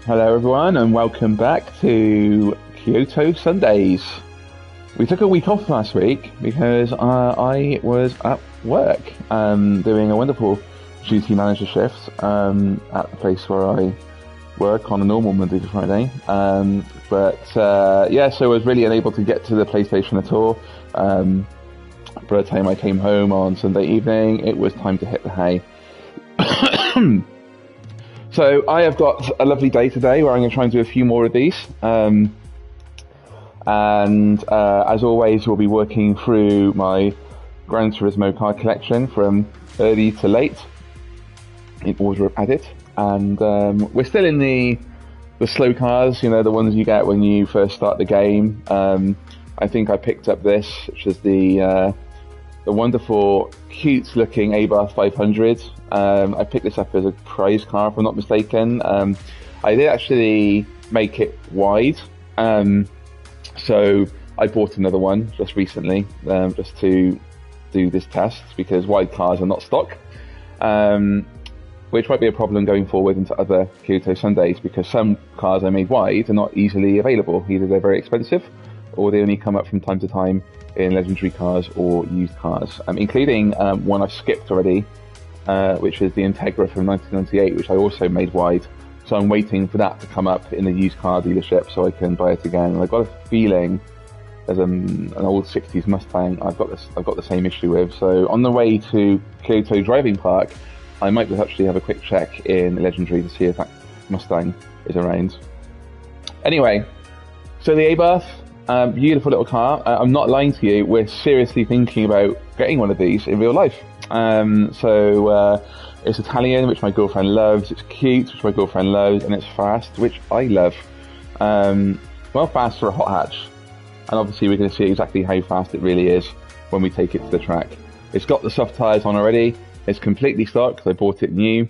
Hello, everyone, and welcome back to Kyoto Sundays. We took a week off last week because I was at work doing a wonderful duty manager shift at the place where I work on a normal Monday to Friday. So I was really unable to get to the PlayStation at all. By the time I came home on Sunday evening, it was time to hit the hay. So I have got a lovely day today where I'm going to try and do a few more of these. As always, we'll be working through my Gran Turismo car collection from early to late in order of edit. And we're still in the slow cars, you know, the ones you get when you first start the game. I think I picked up this, which is the wonderful, cute-looking Abarth 500. I picked this up as a prize car, if I'm not mistaken. I did actually make it wide, so I bought another one just recently, just to do this test, because wide cars are not stock, which might be a problem going forward into other Kyoto Sundays, because some cars I made wide are not easily available. Either they're very expensive, or they only come up from time to time in legendary cars or used cars, including one I've skipped already, which is the Integra from 1998, which I also made wide. So I'm waiting for that to come up in the used car dealership so I can buy it again. And I've got a feeling there's an old 60s Mustang I've got the same issue with. So on the way to Kyoto Driving Park, I might just actually have a quick check in legendary to see if that Mustang is around. Anyway, so the Abarth. Beautiful little car. I'm not lying to you, we're seriously thinking about getting one of these in real life. It's Italian, which my girlfriend loves, it's cute, which my girlfriend loves, and it's fast, which I love. Fast for a hot hatch. And obviously we're going to see exactly how fast it really is when we take it to the track. It's got the soft tyres on already, it's completely stock because I bought it new.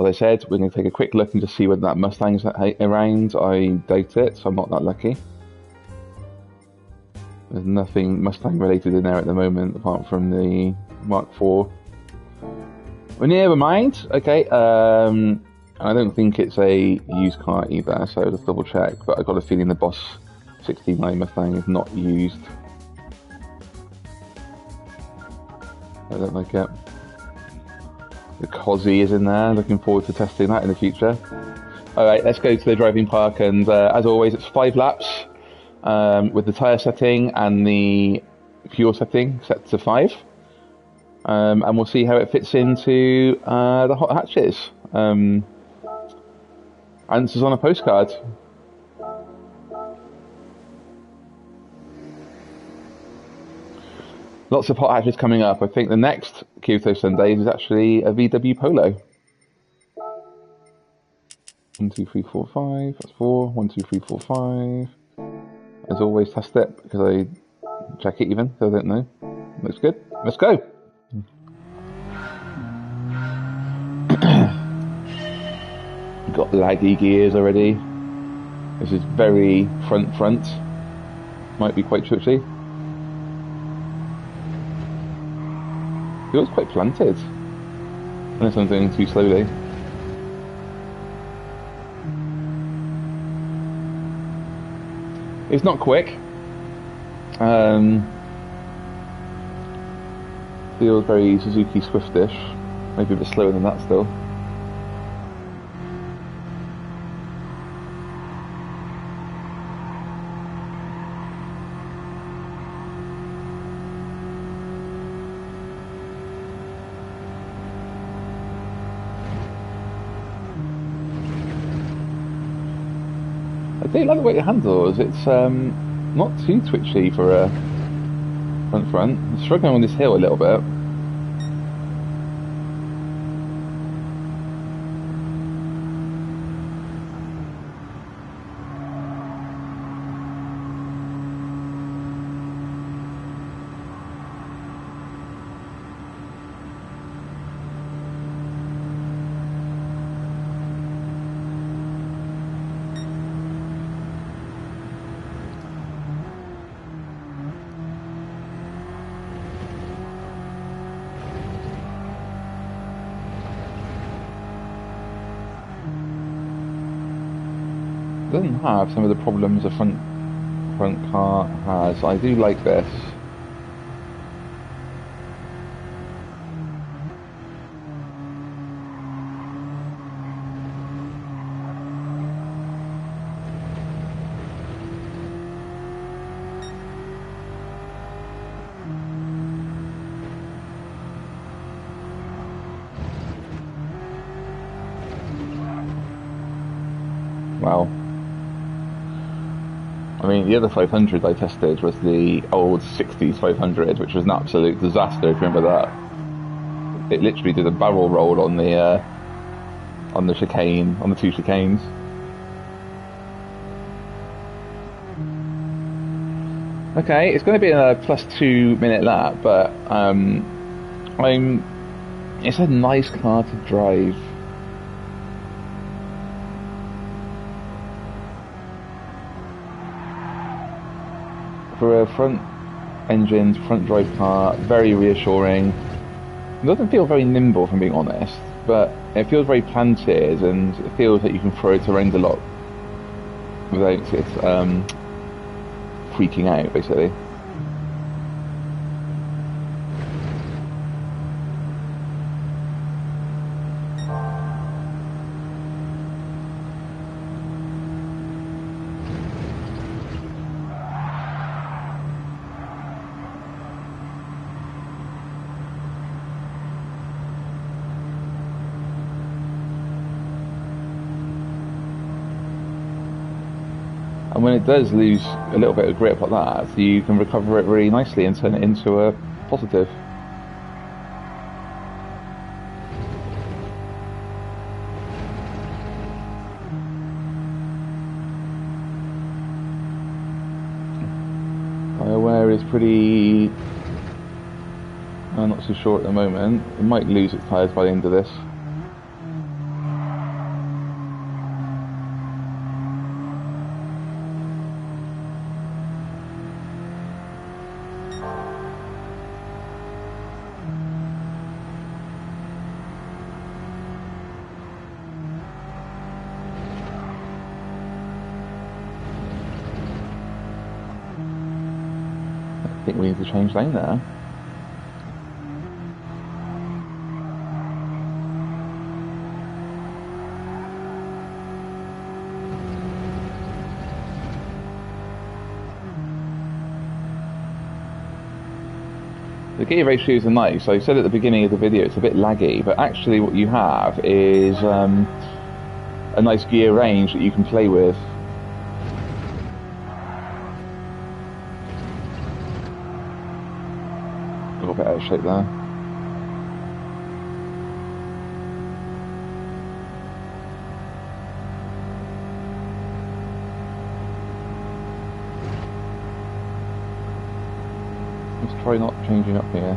As I said, we're going to take a quick look and just see whether that Mustang's around. I doubt it, so I'm not that lucky. There's nothing Mustang related in there at the moment, apart from the Mark IV. Well, never mind. Okay, I don't think it's a used car either, so I'll just double check. But I've got a feeling the Boss 69 Mustang is not used. I don't like it. The Cozzy is in there, looking forward to testing that in the future. Alright, let's go to the driving park, and as always it's 5 laps with the tyre setting and the fuel setting set to 5. And we'll see how it fits into the hot hatches. Answers on a postcard. Lots of hot hatches coming up. I think the next Kyoto Sundays is actually a VW Polo. 1, 2, 3, 4, 5. That's 4. 1, 2, 3, 4, 5. As always, test it because I check it even, so I don't know. Looks good. Let's go. Got laggy gears already. This is very front. Might be quite twitchy. Feels quite planted, unless I'm doing too slowly. It's not quick. Feels very Suzuki Swiftish, maybe a bit slower than that still. I do like the way it handles. It's not too twitchy for a front. I'm struggling on this hill a little bit. It doesn't have some of the problems a front car has. I do like this. Wow. I mean, the other 500 I tested was the old 60s 500, which was an absolute disaster, if you remember that. It literally did a barrel roll on the chicane, on the two chicanes. Okay, it's going to be a +2 minute lap, but it's a nice car to drive. For a front-engined, front-drive car, very reassuring. It doesn't feel very nimble, if I'm being honest, but it feels very planted, and it feels that you can throw it around a lot without it freaking out, basically. And when it does lose a little bit of grip like that, you can recover it really nicely and turn it into a positive. Tyre wear is pretty... I'm not so sure at the moment. It might lose its tyres by the end of this. I think we need to change lane there. The gear ratios are nice. I said at the beginning of the video it's a bit laggy, but actually what you have is a nice gear range that you can play with. A little bit out of shape there. Let's try not changing up here.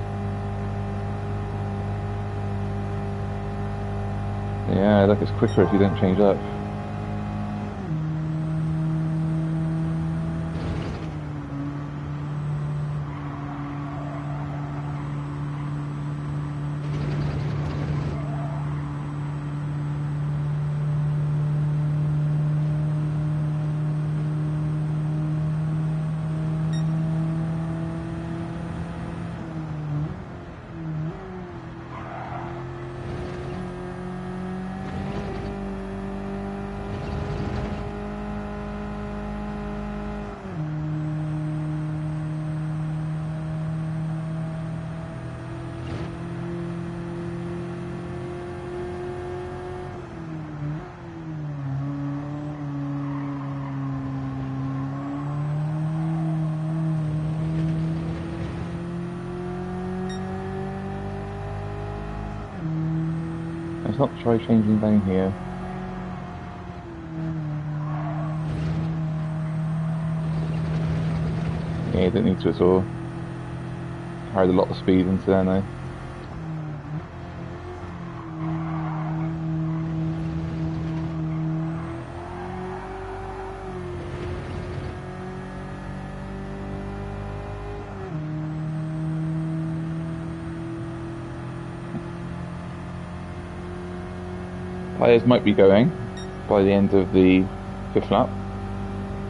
Yeah, look, it's quicker if you don't change up. Let's not try changing down here. Yeah, you don't need to at all. Carried a lot of speed into there now. Tyres might be going by the end of the 5th lap.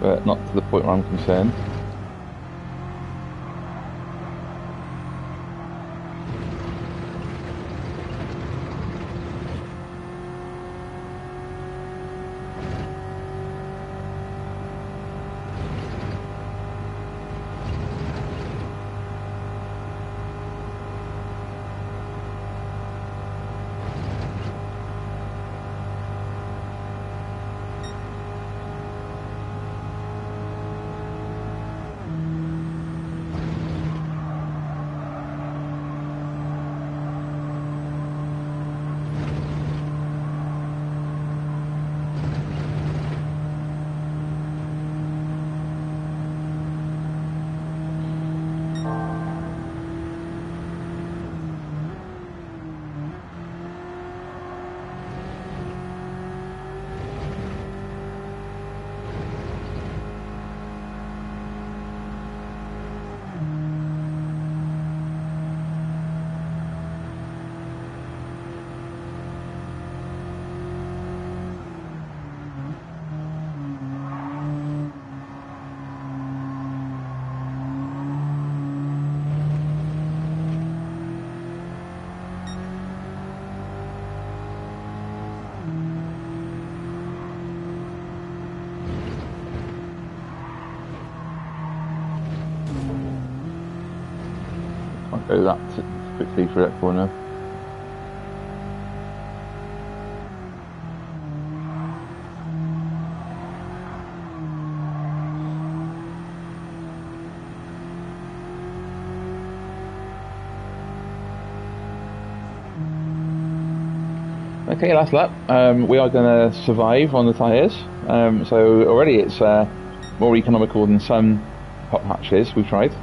but not to the point where I'm concerned. Can't go that quickly through that corner. Okay, last lap. We are going to survive on the tyres. So already it's more economical than some pop hatches we've tried.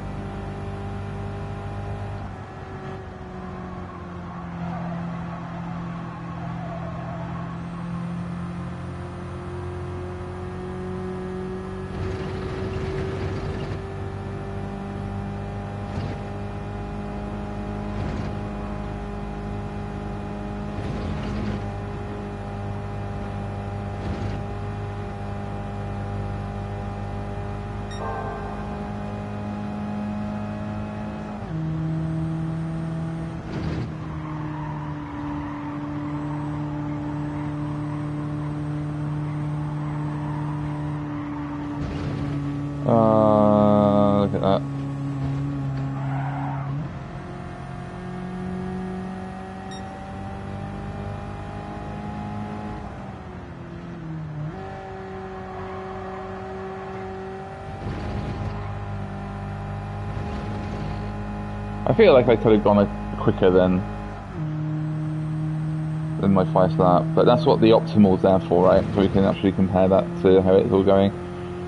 Look at that. I feel like I could have gone quicker than my first lap, but that's what the optimal's there for, right? So we can actually compare that to how it's all going.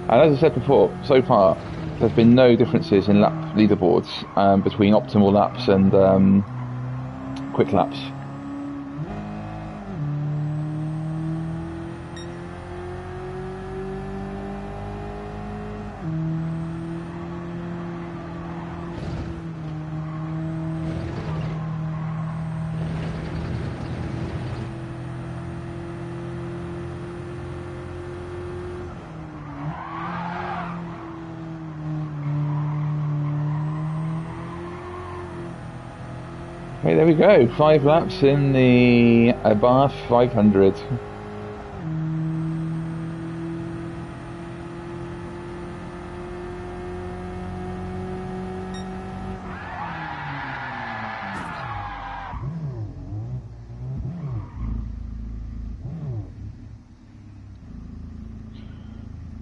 And as I said before, so far there's been no differences in lap leaderboards between optimal laps and quick laps. Okay, there we go. 5 laps in the Abarth 500.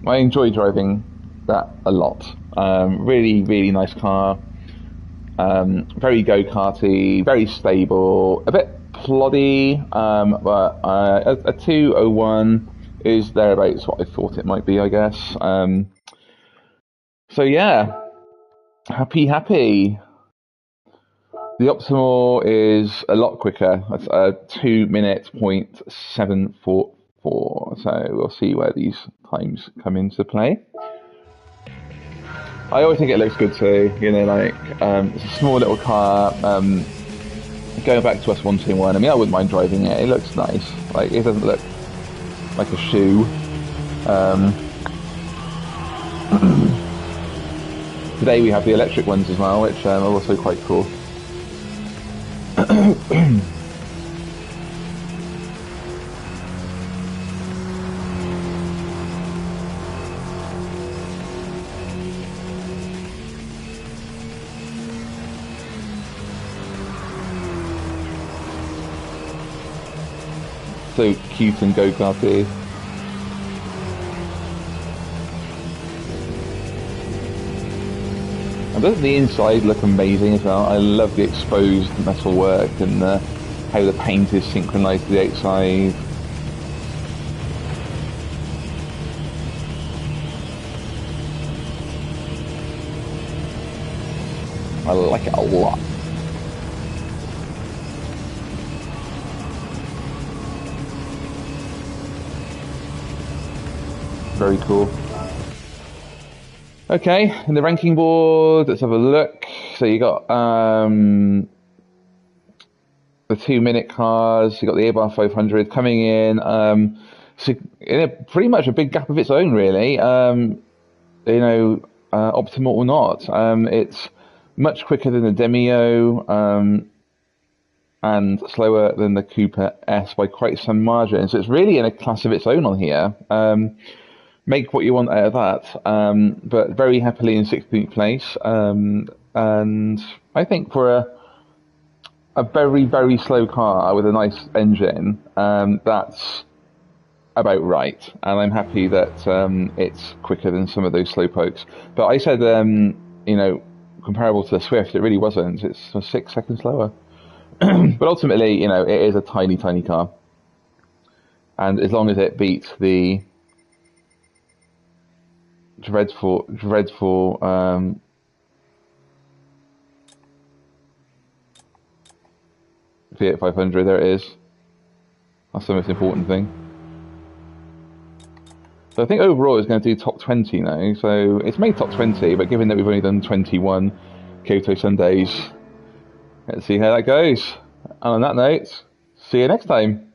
I enjoy driving that a lot. Really, really nice car. Very go-karty, very stable, a bit ploddy, but a 201 is thereabouts what I thought it might be, I guess. So yeah, happy. The optimal is a lot quicker. It's 2 minutes point 744. So we'll see where these times come into play. I always think it looks good too, you know, like, it's a small little car, going back to S121, I mean, I wouldn't mind driving it, it looks nice, like, it doesn't look like a shoe, Today we have the electric ones as well, which are also quite cool. So cute and go-karty. And doesn't the inside look amazing as well? I love the exposed metal work and how the paint is synchronized to the outside. I like it a lot. Very cool. Okay, in the ranking board, let's have a look. So you got the 2-minute cars, you got the Abarth 500 coming in. So in pretty much a big gap of its own, really. Optimal or not, it's much quicker than the Demio and slower than the Cooper S by quite some margin. So it's really in a class of its own on here. Make what you want out of that, but very happily in 16th place. And I think for a very, very slow car with a nice engine, that's about right. And I'm happy that it's quicker than some of those slow pokes. But I said, comparable to the Swift, it really wasn't. It's 6 seconds slower. But ultimately, it is a tiny, tiny car. And as long as it beats the dreadful Fiat 500, there it is. That's the most important thing. So I think overall it's going to do top 20 now. So it's made top 20, but given that we've only done 21 Kyoto Sundays, let's see how that goes. And on that note, see you next time.